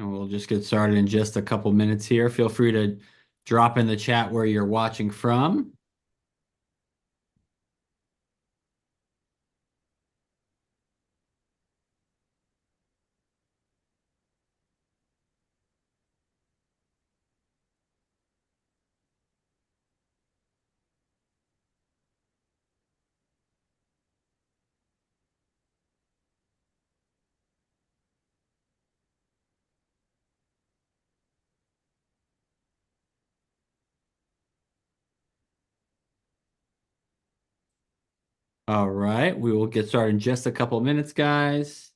And we'll just get started in just a couple minutes here. Feel free to drop in the chat where you're watching from. All right, we will get started in just a couple minutes, guys.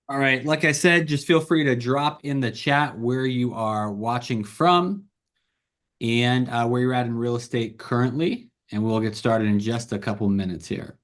All right, like I said, just feel free to drop in the chat where you are watching from and where you're at in real estate currently, and we'll get started in just a couple minutes here.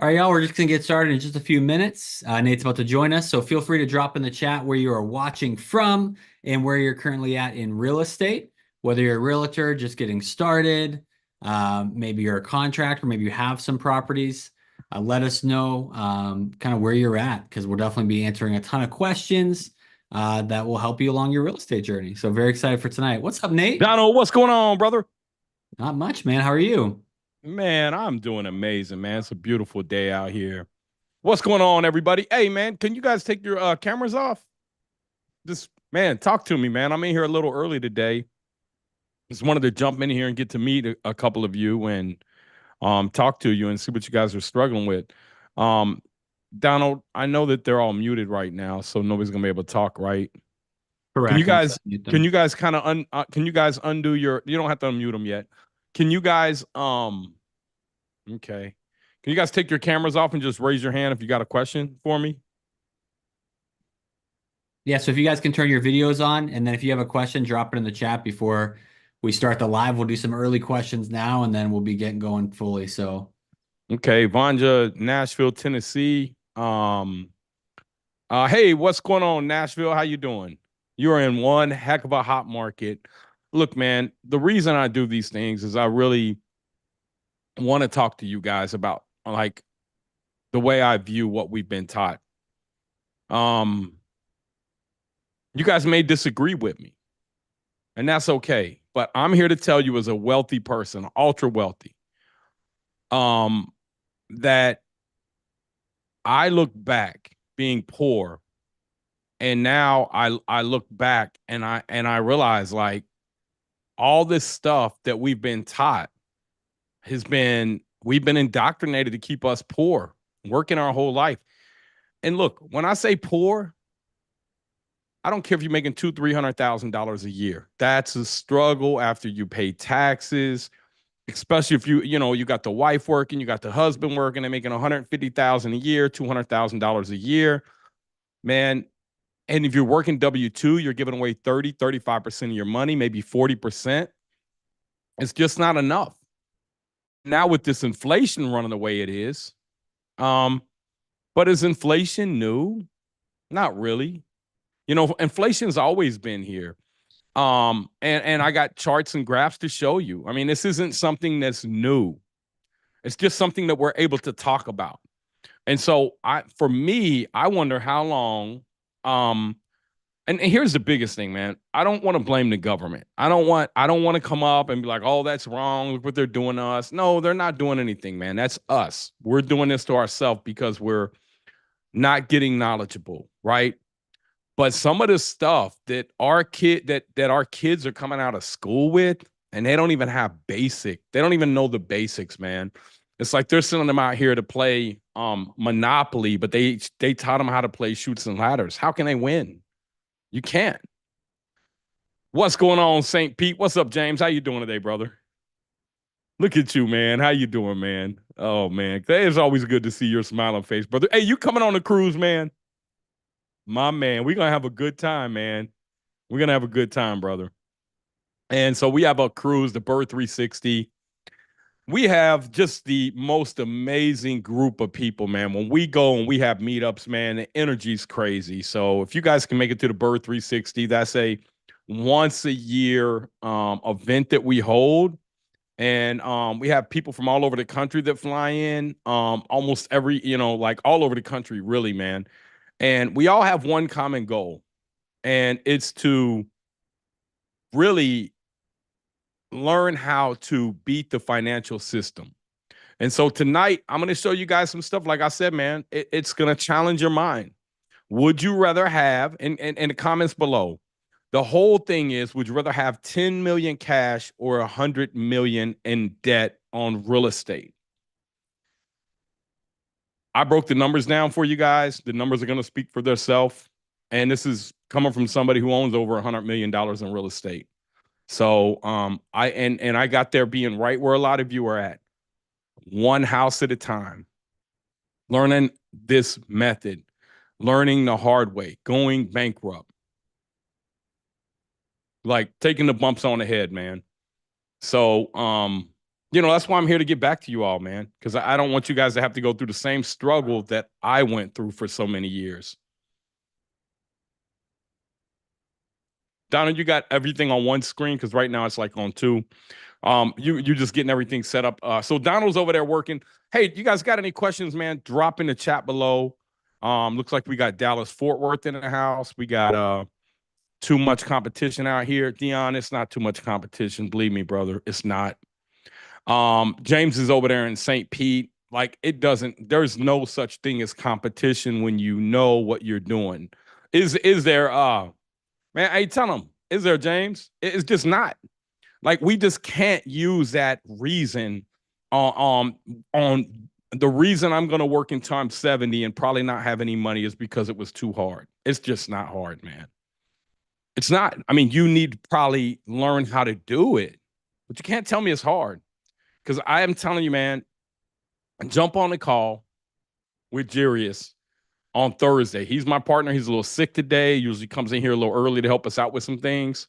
All right, y'all, we're just going to get started in just a few minutes. Nate's about to join us, so feel free to drop in the chat where you are watching from and where you're currently at in real estate, whether you're a realtor just getting started, maybe you're a contractor, maybe you have some properties. Let us know kind of where you're at because we'll definitely be answering a ton of questions that will help you along your real estate journey. So very excited for tonight. What's up, Nate? Donald, what's going on, brother? Not much, man. How are you? Man, I'm doing amazing, man. It's a beautiful day out here. What's going on, everybody? Hey, man, can you guys take your cameras off? Just, man, talk to me, man. I'm in here a little early today. Just wanted to jump in here and get to meet a couple of you and talk to you and see what you guys are struggling with. Um, Donald, I know that they're all muted right now, so nobody's gonna be able to talk, right? Can you Correct. Once I guys mute can them. you guys kind of can you guys undo your you don't have to unmute them yet. Can you guys okay. Can you guys take your cameras off and just raise your hand if you got a question for me? Yeah, so if you guys can turn your videos on, and then if you have a question, drop it in the chat before we start the live. We'll do some early questions now, and then we'll be getting going fully. So, Okay, Vanja, Nashville, Tennessee. Hey, what's going on, Nashville? How you doing? You're in one heck of a hot market. Look, man, the reason I do these things is I really want to talk to you guys about like the way I view what we've been taught. Um, you guys may disagree with me, and that's okay. But I'm here to tell you as a wealthy person, ultra wealthy, um, that I look back being poor, and now I look back and I realize like all this stuff that we've been taught has been we've been indoctrinated to keep us poor, working our whole life. And look, when I say poor, I don't care if you're making $200,000-300,000 a year. That's a struggle after you pay taxes, especially if you got the wife working, you got the husband working, they're making 150,000 a year, $200,000 a year, man. And if you're working W-2, you're giving away 35% of your money, maybe 40%. It's just not enough. Now with this inflation running the way it is, um, but is inflation new? Not really. Inflation's always been here. And I got charts and graphs to show you. I mean, this isn't something that's new. It's just something that we're able to talk about. And so for me, I wonder how long, and here's the biggest thing, man. I don't want to blame the government. I don't want to come up and be like, oh, that's wrong. Look what they're doing to us. No, they're not doing anything, man. That's us. We're doing this to ourselves because we're not getting knowledgeable, right? But some of the stuff that our kids are coming out of school with, and they don't even have they don't even know the basics, man. It's like they're sending them out here to play Monopoly, but they taught them how to play Chutes and Ladders. How can they win? You can't. What's going on, St. Pete? What's up, James? How you doing today, brother? Look at you, man. How you doing, man? Oh man, it's always good to see your smiling face, brother. Hey, you coming on the cruise, man? My man, we're gonna have a good time, man. We're gonna have a good time, brother. And so we have a cruise, the Bird 360. We have just the most amazing group of people, man. When we go and we have meetups, man, the energy's crazy. So if you guys can make it to the Bird 360, that's a once a year event that we hold. And we have people from all over the country that fly in, almost every, like all over the country, really, man. And we all have one common goal, and it's to really learn how to beat the financial system. And so tonight, I'm going to show you guys some stuff. Like I said, man, it's going to challenge your mind. Would you rather have, in the comments below, the whole thing is, would you rather have 10 million cash or 100 million in debt on real estate? I broke the numbers down for you guys. The numbers are going to speak for themselves. And this is coming from somebody who owns over $100 million in real estate. So I got there being right where a lot of you are at. One house at a time. Learning this method, learning the hard way, going bankrupt. Like taking the bumps on the head, man. So That's why I'm here to get back to you all, man, because I don't want you guys to have to go through the same struggle that I went through for so many years. Donald, you got everything on one screen because right now it's like on two. You just getting everything set up. So Donald's over there working. Hey, you guys got any questions, man? Drop in the chat below. Looks like we got Dallas Fort Worth in the house. We got too much competition out here. Dion, it's not too much competition. Believe me, brother, it's not. James is over there in St. Pete. Like there's no such thing as competition when you know what you're doing. Is there man, hey, tell them, is there, James? It's just not. Like we just can't use that reason on the reason I'm gonna work until I'm 70 and probably not have any money is because it was too hard. It's just not hard, man. It's not. I mean, you need to probably learn how to do it, but you can't tell me it's hard. Because I am telling you, man, jump on the call with Jarius on Thursday. He's my partner. He's a little sick today. Usually comes in here a little early to help us out with some things.